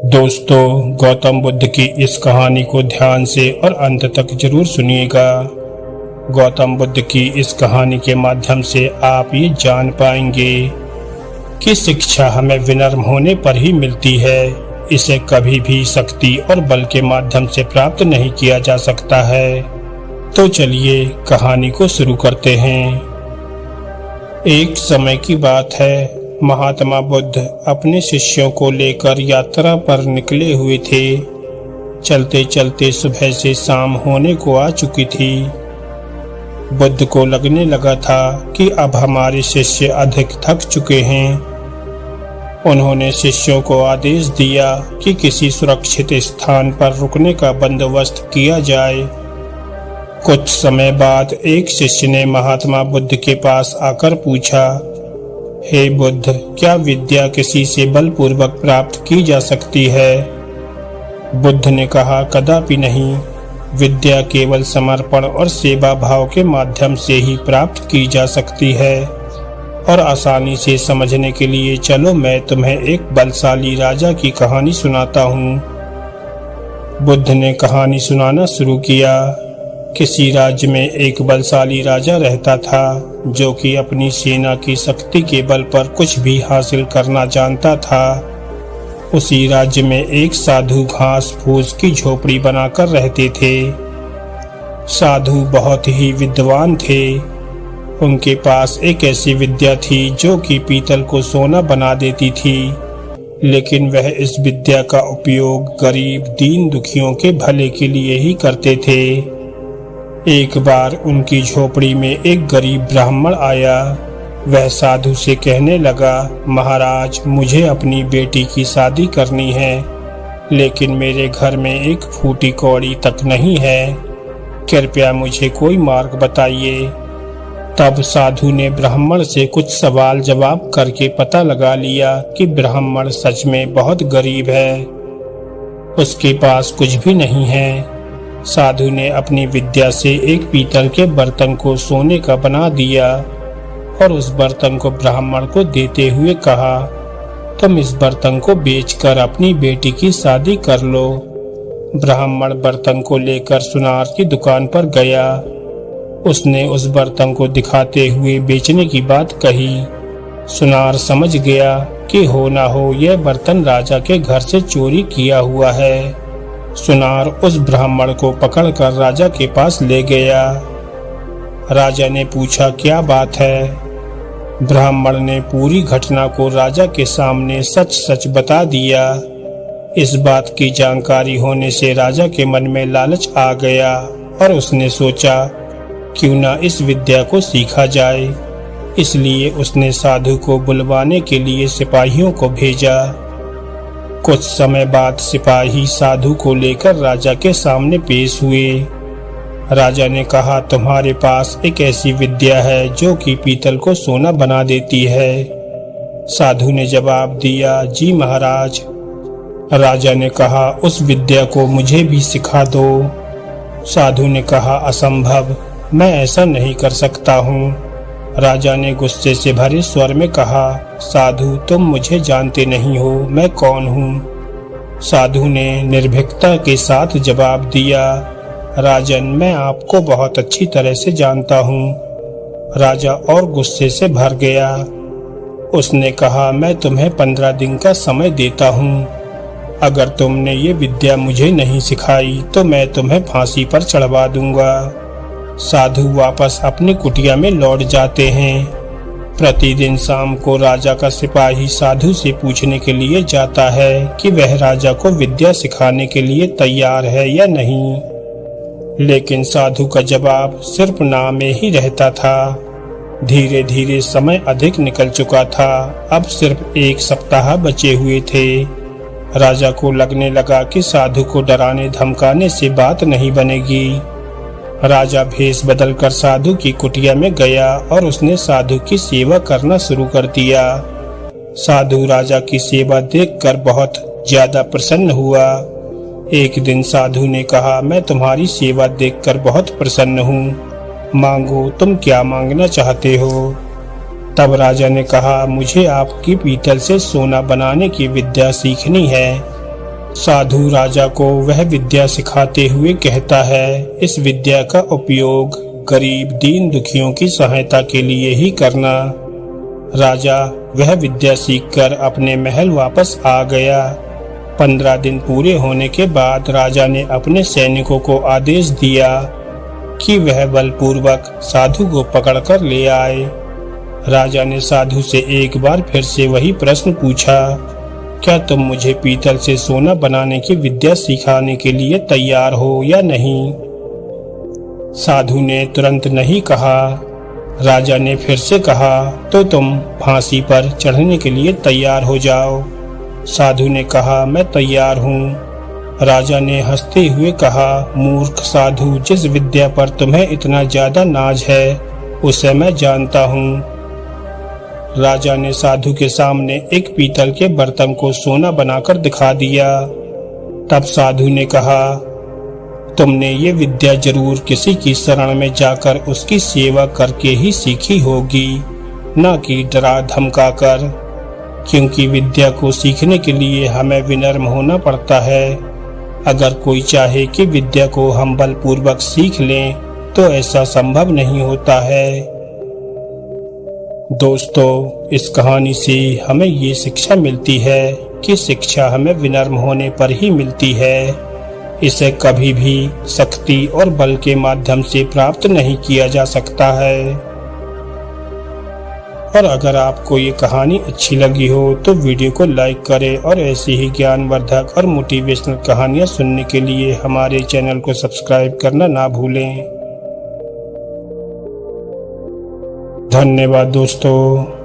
दोस्तों, गौतम बुद्ध की इस कहानी को ध्यान से और अंत तक जरूर सुनिएगा। गौतम बुद्ध की इस कहानी के माध्यम से आप ये जान पाएंगे कि शिक्षा हमें विनम्र होने पर ही मिलती है। इसे कभी भी शक्ति और बल के माध्यम से प्राप्त नहीं किया जा सकता है। तो चलिए कहानी को शुरू करते हैं। एक समय की बात है, महात्मा बुद्ध अपने शिष्यों को लेकर यात्रा पर निकले हुए थे। चलते चलते सुबह से शाम होने को आ चुकी थी। बुद्ध को लगने लगा था कि अब हमारे शिष्य अधिक थक चुके हैं। उन्होंने शिष्यों को आदेश दिया कि किसी सुरक्षित स्थान पर रुकने का बंदोबस्त किया जाए। कुछ समय बाद एक शिष्य ने महात्मा बुद्ध के पास आकर पूछा, हे बुद्ध, क्या विद्या किसी से बलपूर्वक प्राप्त की जा सकती है? बुद्ध ने कहा, कदापि नहीं। विद्या केवल समर्पण और सेवा भाव के माध्यम से ही प्राप्त की जा सकती है। और आसानी से समझने के लिए चलो मैं तुम्हें एक बलशाली राजा की कहानी सुनाता हूँ। बुद्ध ने कहानी सुनाना शुरू किया। किसी राज्य में एक बलशाली राजा रहता था, जो कि अपनी सेना की शक्ति के बल पर कुछ भी हासिल करना जानता था। उसी राज्य में एक साधु घास फूस की झोपड़ी बनाकर रहते थे। साधु बहुत ही विद्वान थे। उनके पास एक ऐसी विद्या थी जो कि पीतल को सोना बना देती थी, लेकिन वह इस विद्या का उपयोग गरीब दीन दुखियों के भले के लिए ही करते थे। एक बार उनकी झोपड़ी में एक गरीब ब्राह्मण आया। वह साधु से कहने लगा, महाराज, मुझे अपनी बेटी की शादी करनी है, लेकिन मेरे घर में एक फूटी कौड़ी तक नहीं है। कृपया मुझे कोई मार्ग बताइए। तब साधु ने ब्राह्मण से कुछ सवाल जवाब करके पता लगा लिया कि ब्राह्मण सच में बहुत गरीब है। उसके पास कुछ भी नहीं है। साधु ने अपनी विद्या से एक पीतल के बर्तन को सोने का बना दिया और उस बर्तन को ब्राह्मण को देते हुए कहा, तुम इस बर्तन को बेचकर अपनी बेटी की शादी कर लो। ब्राह्मण बर्तन को लेकर सुनार की दुकान पर गया। उसने उस बर्तन को दिखाते हुए बेचने की बात कही। सुनार समझ गया कि हो ना हो यह बर्तन राजा के घर से चोरी किया हुआ है। सुनार उस ब्राह्मण को पकड़कर राजा के पास ले गया। राजा ने पूछा, क्या बात है? ब्राह्मण ने पूरी घटना को राजा के सामने सच सच बता दिया। इस बात की जानकारी होने से राजा के मन में लालच आ गया और उसने सोचा, क्यों ना इस विद्या को सीखा जाए। इसलिए उसने साधु को बुलवाने के लिए सिपाहियों को भेजा। कुछ समय बाद सिपाही साधु को लेकर राजा के सामने पेश हुए। राजा ने कहा, तुम्हारे पास एक ऐसी विद्या है जो कि पीतल को सोना बना देती है। साधु ने जवाब दिया, जी महाराज। राजा ने कहा, उस विद्या को मुझे भी सिखा दो। साधु ने कहा, असंभव, मैं ऐसा नहीं कर सकता हूँ। राजा ने गुस्से से भरे स्वर में कहा, साधु, तुम मुझे जानते नहीं हो, मैं कौन हूँ? साधु ने निर्भीकता के साथ जवाब दिया, राजन, मैं आपको बहुत अच्छी तरह से जानता हूँ। राजा और गुस्से से भर गया। उसने कहा, मैं तुम्हें 15 दिन का समय देता हूँ। अगर तुमने ये विद्या मुझे नहीं सिखाई तो मैं तुम्हें फांसी पर चढ़वा दूंगा। साधु वापस अपनी कुटिया में लौट जाते हैं। प्रतिदिन शाम को राजा का सिपाही साधु से पूछने के लिए जाता है कि वह राजा को विद्या सिखाने के लिए तैयार है या नहीं, लेकिन साधु का जवाब सिर्फ नाम में ही रहता था। धीरे धीरे समय अधिक निकल चुका था। अब सिर्फ 1 सप्ताह बचे हुए थे। राजा को लगने लगा कि साधु को डराने धमकाने से बात नहीं बनेगी। राजा भेष बदलकर साधु की कुटिया में गया और उसने साधु की सेवा करना शुरू कर दिया। साधु राजा की सेवा देखकर बहुत ज्यादा प्रसन्न हुआ। एक दिन साधु ने कहा, मैं तुम्हारी सेवा देखकर बहुत प्रसन्न हूँ। मांगो, तुम क्या मांगना चाहते हो? तब राजा ने कहा, मुझे आपकी पीतल से सोना बनाने की विद्या सीखनी है। साधु राजा को वह विद्या सिखाते हुए कहता है, इस विद्या का उपयोग गरीब दीन दुखियों की सहायता के लिए ही करना। राजा वह विद्या सीखकर अपने महल वापस आ गया। 15 दिन पूरे होने के बाद राजा ने अपने सैनिकों को आदेश दिया कि वह बलपूर्वक साधु को पकड़कर ले आए। राजा ने साधु से एक बार फिर से वही प्रश्न पूछा, क्या तुम मुझे पीतल से सोना बनाने की विद्या सिखाने के लिए तैयार हो या नहीं? साधु ने तुरंत नहीं कहा। राजा ने फिर से कहा, तो तुम फांसी पर चढ़ने के लिए तैयार हो जाओ। साधु ने कहा, मैं तैयार हूँ। राजा ने हंसते हुए कहा, मूर्ख साधु, जिस विद्या पर तुम्हें इतना ज्यादा नाज है उसे मैं जानता हूँ। राजा ने साधु के सामने एक पीतल के बर्तन को सोना बनाकर दिखा दिया। तब साधु ने कहा, तुमने ये विद्या जरूर किसी की शरण में जाकर उसकी सेवा करके ही सीखी होगी, न कि डरा धमका कर, क्योंकि विद्या को सीखने के लिए हमें विनम्र होना पड़ता है। अगर कोई चाहे कि विद्या को हम बलपूर्वक सीख लें तो ऐसा संभव नहीं होता है। दोस्तों, इस कहानी से हमें ये शिक्षा मिलती है कि शिक्षा हमें विनम्र होने पर ही मिलती है। इसे कभी भी शक्ति और बल के माध्यम से प्राप्त नहीं किया जा सकता है। और अगर आपको ये कहानी अच्छी लगी हो तो वीडियो को लाइक करें और ऐसी ही ज्ञानवर्धक और मोटिवेशनल कहानियाँ सुनने के लिए हमारे चैनल को सब्सक्राइब करना ना भूलें। धन्यवाद दोस्तों।